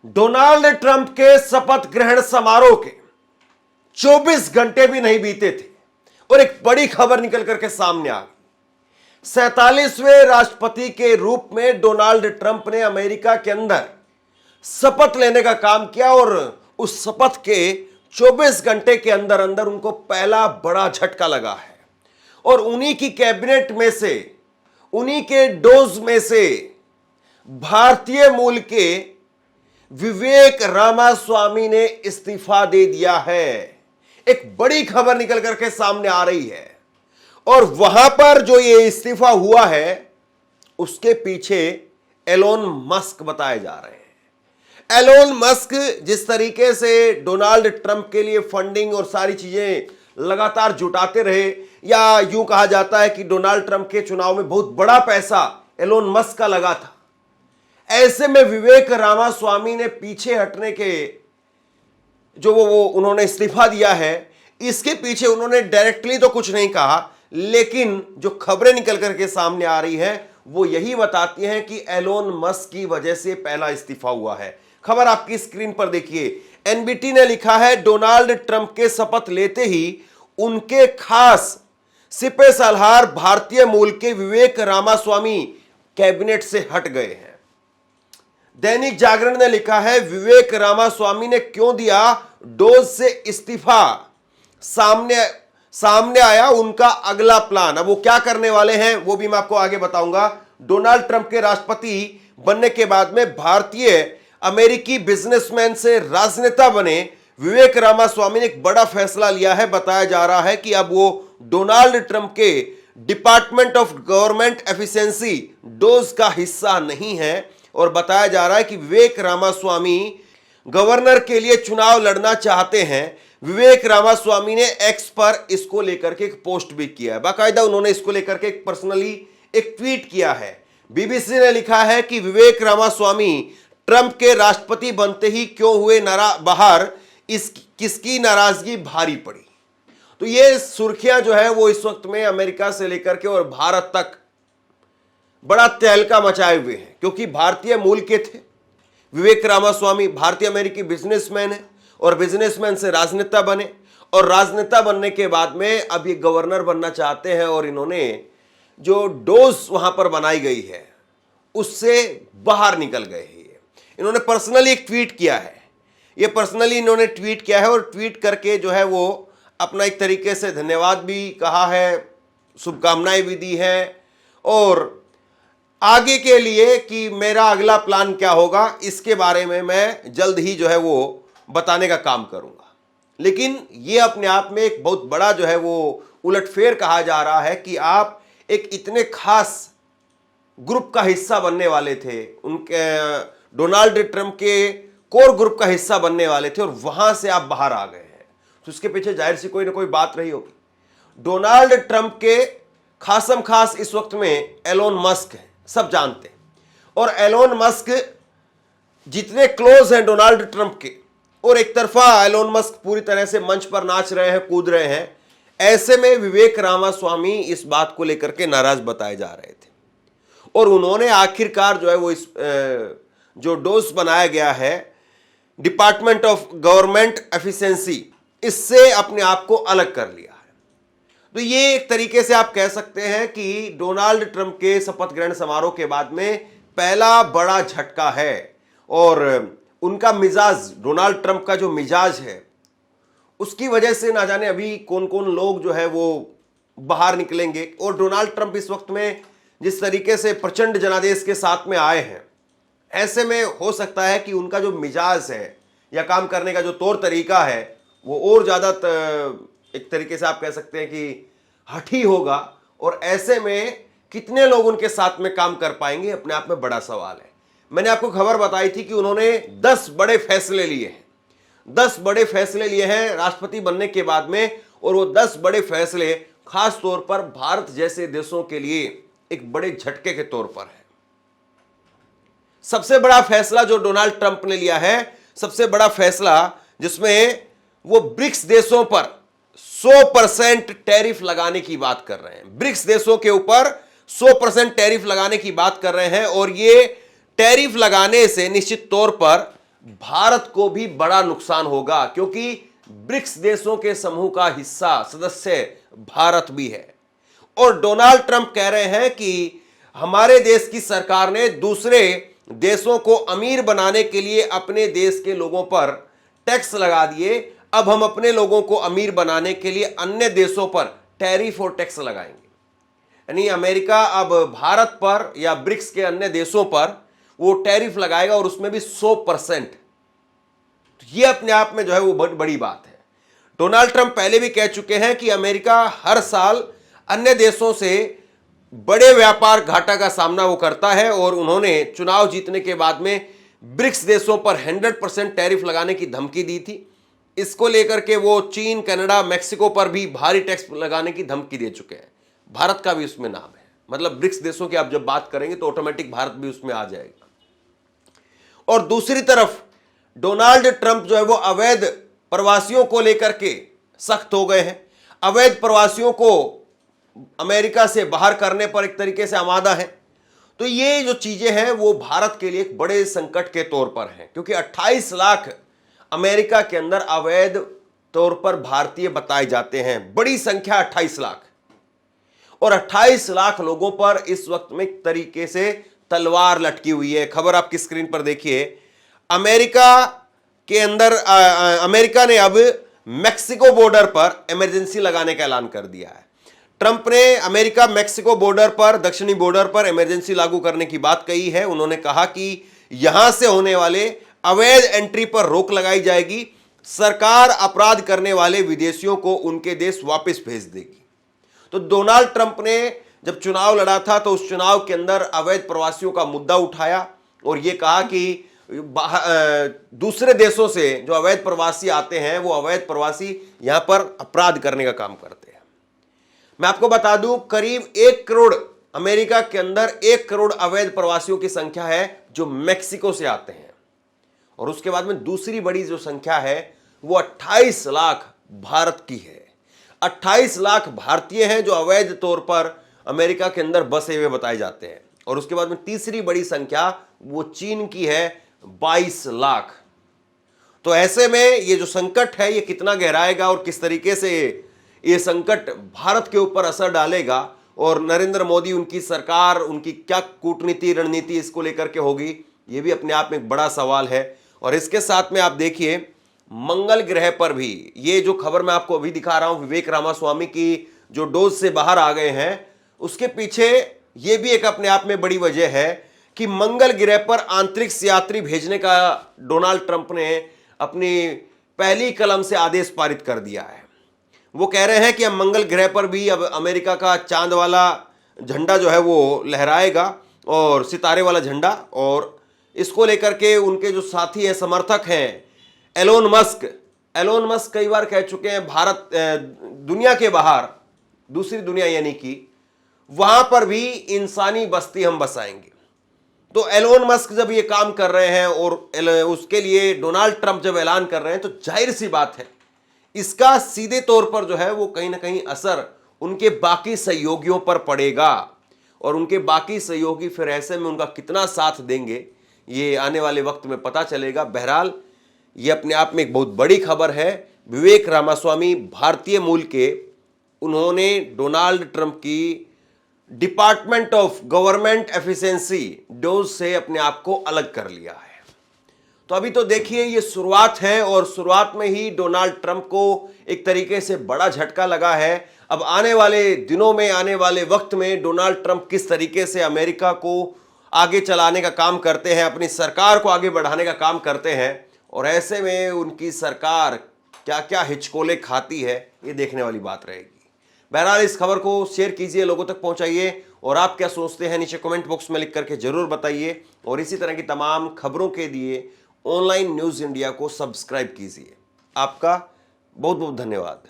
Donald Trump के शपथ ग्रहण समारोह के 24 घंटे भी नहीं बीते थे और एक बड़ी खबर निकल करके सामने आ गई। 47वें राष्ट्रपति के रूप में डोनाल्ड ट्रंप ने अमेरिका के अंदर शपथ लेने का काम किया और उस शपथ के 24 घंटे के अंदर अंदर उनको पहला बड़ा झटका लगा है और उन्हीं की कैबिनेट में से, उन्हीं के डोज में से भारतीय मूल के विवेक रामास्वामी ने इस्तीफा दे दिया है। एक बड़ी खबर निकल करके सामने आ रही है और वहां पर जो ये इस्तीफा हुआ है उसके पीछे एलोन मस्क बताए जा रहे हैं। एलोन मस्क जिस तरीके से डोनाल्ड ट्रंप के लिए फंडिंग और सारी चीजें लगातार जुटाते रहे, या यूं कहा जाता है कि डोनाल्ड ट्रंप के चुनाव में बहुत बड़ा पैसा एलोन मस्क का लगा था। ऐसे में विवेक रामास्वामी ने पीछे हटने के जो वो उन्होंने इस्तीफा दिया है, इसके पीछे उन्होंने डायरेक्टली तो कुछ नहीं कहा, लेकिन जो खबरें निकल करके सामने आ रही हैं वो यही बताती हैं कि एलोन मस्क की वजह से पहला इस्तीफा हुआ है। खबर आपकी स्क्रीन पर देखिए। एनबीटी ने लिखा है, डोनाल्ड ट्रंप के शपथ लेते ही उनके खास सिपह सलाहकार भारतीय मूल के विवेक रामास्वामी कैबिनेट से हट गए हैं। दैनिक जागरण ने लिखा है, विवेक रामास्वामी ने क्यों दिया डोज से इस्तीफा, सामने आया उनका अगला प्लान। अब वो क्या करने वाले हैं वो भी मैं आपको आगे बताऊंगा। डोनाल्ड ट्रंप के राष्ट्रपति बनने के बाद में भारतीय अमेरिकी बिजनेसमैन से राजनेता बने विवेक रामास्वामी ने एक बड़ा फैसला लिया है। बताया जा रहा है कि अब वो डोनाल्ड ट्रंप के department of government efficiency dose का हिस्सा नहीं है और बताया जा रहा है कि विवेक रामास्वामी गवर्नर के लिए चुनाव लड़ना चाहते हैं। विवेक रामास्वामी ने एक्स पर इसको लेकर के एक पोस्ट भी किया है, बाकायदा उन्होंने इसको लेकर के पर्सनली एक ट्वीट किया है। बीबीसी ने लिखा है कि विवेक रामास्वामी ट्रंप के राष्ट्रपति बनते ही क्यों हुए बाहर, किसकी नाराजगी भारी पड़ी। तो ये सुर्खियां जो है वो इस वक्त में अमेरिका से लेकर के और भारत तक बड़ा तहलका मचाए हुए हैं, क्योंकि भारतीय मूल के थे विवेक रामास्वामी, भारतीय अमेरिकी बिजनेसमैन है और बिजनेसमैन से राजनेता बने और राजनेता बनने के बाद में अब ये गवर्नर बनना चाहते हैं और इन्होंने जो डोज वहां पर बनाई गई है उससे बाहर निकल गए हैं। इन्होंने पर्सनली एक ट्वीट किया है, ये पर्सनली इन्होंने ट्वीट किया है और ट्वीट करके जो है वो अपना एक तरीके से धन्यवाद भी कहा है, शुभकामनाएं भी दी है और आगे के लिए कि मेरा अगला प्लान क्या होगा इसके बारे में मैं जल्द ही जो है वो बताने का काम करूंगा। लेकिन ये अपने आप में एक बहुत बड़ा जो है वो उलटफेर कहा जा रहा है कि आप एक इतने खास ग्रुप का हिस्सा बनने वाले थे, उनके डोनाल्ड ट्रंप के कोर ग्रुप का हिस्सा बनने वाले थे और वहां से आप बाहर आ गए हैं, तो उसके पीछे जाहिर सी कोई ना कोई बात रही होगी। डोनाल्ड ट्रंप के खासम खास इस वक्त में एलोन मस्क है, सब जानते हैं, और एलोन मस्क जितने क्लोज हैं डोनाल्ड ट्रंप के, और एक तरफा एलोन मस्क पूरी तरह से मंच पर नाच रहे हैं, कूद रहे हैं। ऐसे में विवेक रामास्वामी इस बात को लेकर के नाराज बताए जा रहे थे और उन्होंने आखिरकार जो है वो इस जो डोज बनाया गया है डिपार्टमेंट ऑफ गवर्नमेंट एफिशिएंसी, इससे अपने आप को अलग कर लिया है। तो ये एक तरीके से आप कह सकते हैं कि डोनाल्ड ट्रंप के शपथ ग्रहण समारोह के बाद में पहला बड़ा झटका है और उनका मिजाज, डोनाल्ड ट्रंप का जो मिजाज है उसकी वजह से ना जाने अभी कौन कौन लोग जो है वो बाहर निकलेंगे। और डोनाल्ड ट्रंप इस वक्त में जिस तरीके से प्रचंड जनादेश के साथ में आए हैं, ऐसे में हो सकता है कि उनका जो मिजाज है या काम करने का जो तौर तरीका है वो और ज़्यादा एक तरीके से आप कह सकते हैं कि हठी होगा और ऐसे में कितने लोग उनके साथ में काम कर पाएंगे अपने आप में बड़ा सवाल है। मैंने आपको खबर बताई थी कि उन्होंने 10 बड़े फैसले लिए हैं, 10 बड़े फैसले लिए हैं राष्ट्रपति बनने के बाद में, और वो 10 बड़े फैसले खास तौर पर भारत जैसे देशों के लिए एक बड़े झटके के तौर पर है। सबसे बड़ा फैसला जो डोनाल्ड ट्रंप ने लिया है, सबसे बड़ा फैसला जिसमें वो ब्रिक्स देशों पर 100% टैरिफ लगाने की बात कर रहे हैं। ब्रिक्स देशों के ऊपर 100% टैरिफ लगाने की बात कर रहे हैं और ये टैरिफ लगाने से निश्चित तौर पर भारत को भी बड़ा नुकसान होगा, क्योंकि ब्रिक्स देशों के समूह का हिस्सा सदस्य भारत भी है। और डोनाल्ड ट्रंप कह रहे हैं कि हमारे देश की सरकार ने दूसरे देशों को अमीर बनाने के लिए अपने देश के लोगों पर टैक्स लगा दिए, अब हम अपने लोगों को अमीर बनाने के लिए अन्य देशों पर टैरिफ और टैक्स लगाएंगे। यानी अमेरिका अब भारत पर या ब्रिक्स के अन्य देशों पर वो टैरिफ लगाएगा, और उसमें भी 100%। तो ये अपने आप में जो है वो बहुत बड़ी बात है। डोनाल्ड ट्रंप पहले भी कह चुके हैं कि अमेरिका हर साल अन्य देशों से बड़े व्यापार घाटा का सामना वो करता है, और उन्होंने चुनाव जीतने के बाद में ब्रिक्स देशों पर 100% टैरिफ लगाने की धमकी दी थी। इसको लेकर के वो चीन, कनाडा, मेक्सिको पर भी भारी टैक्स लगाने की धमकी दे चुके हैं। भारत का भी उसमें नाम है, मतलब ब्रिक्स देशों की आप जब बात करेंगे तो ऑटोमेटिक भारत भी उसमें आ जाएगा। और दूसरी तरफ डोनाल्ड ट्रंप जो है वो अवैध प्रवासियों को लेकर के सख्त हो गए हैं। अवैध प्रवासियों को अमेरिका से बाहर करने पर एक तरीके से आमादा है। तो ये जो चीजें हैं वो भारत के लिए एक बड़े संकट के तौर पर हैं, क्योंकि 28 लाख अमेरिका के अंदर अवैध तौर पर भारतीय बताए जाते हैं। बड़ी संख्या 28 लाख, और 28 लाख लोगों पर इस वक्त में एक तरीके से तलवार लटकी हुई है। खबर आपकी स्क्रीन पर देखिए। अमेरिका के अंदर अमेरिका ने अब मेक्सिको बॉर्डर पर इमरजेंसी लगाने का ऐलान कर दिया है। ट्रंप ने अमेरिका मेक्सिको बॉर्डर पर, दक्षिणी बॉर्डर पर इमरजेंसी लागू करने की बात कही है। उन्होंने कहा कि यहां से होने वाले अवैध एंट्री पर रोक लगाई जाएगी। सरकार अपराध करने वाले विदेशियों को उनके देश वापस भेज देगी। तो डोनाल्ड ट्रंप ने जब चुनाव लड़ा था तो उस चुनाव के अंदर अवैध प्रवासियों का मुद्दा उठाया, और यह कहा कि दूसरे देशों से जो अवैध प्रवासी आते हैं वो अवैध प्रवासी यहां पर अपराध करने का काम करते हैं। मैं आपको बता दूं, करीब 1 करोड़ अमेरिका के अंदर 1 करोड़ अवैध प्रवासियों की संख्या है जो मेक्सिको से आते हैं, और उसके बाद में दूसरी बड़ी जो संख्या है वो 28 लाख भारत की है। 28 लाख भारतीय हैं जो अवैध तौर पर अमेरिका के अंदर बसे हुए बताए जाते हैं, और उसके बाद में तीसरी बड़ी संख्या वो चीन की है, 22 लाख। तो ऐसे में ये जो संकट है ये कितना गहराएगा और किस तरीके से ये संकट भारत के ऊपर असर डालेगा, और नरेंद्र मोदी, उनकी सरकार, उनकी क्या कूटनीति, रणनीति इसको लेकर के होगी, ये भी अपने आप में एक बड़ा सवाल है। और इसके साथ में आप देखिए, मंगल ग्रह पर भी ये जो खबर मैं आपको अभी दिखा रहा हूं, विवेक रामास्वामी की जो डोज से बाहर आ गए हैं, उसके पीछे ये भी एक अपने आप में बड़ी वजह है कि मंगल ग्रह पर अंतरिक्ष यात्री भेजने का डोनाल्ड ट्रंप ने अपनी पहली कलम से आदेश पारित कर दिया है। वो कह रहे हैं कि अब मंगल ग्रह पर भी अब अमेरिका का चांद वाला झंडा जो है वो लहराएगा, और सितारे वाला झंडा। और इसको लेकर के उनके जो साथी हैं, समर्थक हैं, एलोन मस्क कई बार कह चुके हैं भारत, दुनिया के बाहर, दूसरी दुनिया यानी कि वहां पर भी इंसानी बस्ती हम बसाएंगे। तो एलोन मस्क जब ये काम कर रहे हैं और उसके लिए डोनाल्ड ट्रंप जब ऐलान कर रहे हैं, तो जाहिर सी बात है इसका सीधे तौर पर जो है वो कहीं ना कहीं असर उनके बाकी सहयोगियों पर पड़ेगा, और उनके बाकी सहयोगी फिर ऐसे में उनका कितना साथ देंगे ये आने वाले वक्त में पता चलेगा। बहरहाल ये अपने आप में एक बहुत बड़ी खबर है। विवेक रामास्वामी भारतीय मूल के, उन्होंने डोनाल्ड ट्रंप की department of government efficiency dose से अपने आप को अलग कर लिया है। तो अभी तो देखिए ये शुरुआत है, और शुरुआत में ही डोनाल्ड ट्रंप को एक तरीके से बड़ा झटका लगा है। अब आने वाले दिनों में, आने वाले वक्त में डोनाल्ड ट्रंप किस तरीके से अमेरिका को आगे चलाने का काम करते हैं, अपनी सरकार को आगे बढ़ाने का काम करते हैं, और ऐसे में उनकी सरकार क्या क्या हिचकोले खाती है, ये देखने वाली बात रहेगी। बहरहाल इस खबर को शेयर कीजिए, लोगों तक पहुंचाइए, और आप क्या सोचते हैं नीचे कमेंट बॉक्स में लिख करके जरूर बताइए। और इसी तरह की तमाम खबरों के लिए ऑनलाइन न्यूज़ इंडिया को सब्सक्राइब कीजिए। आपका बहुत बहुत धन्यवाद।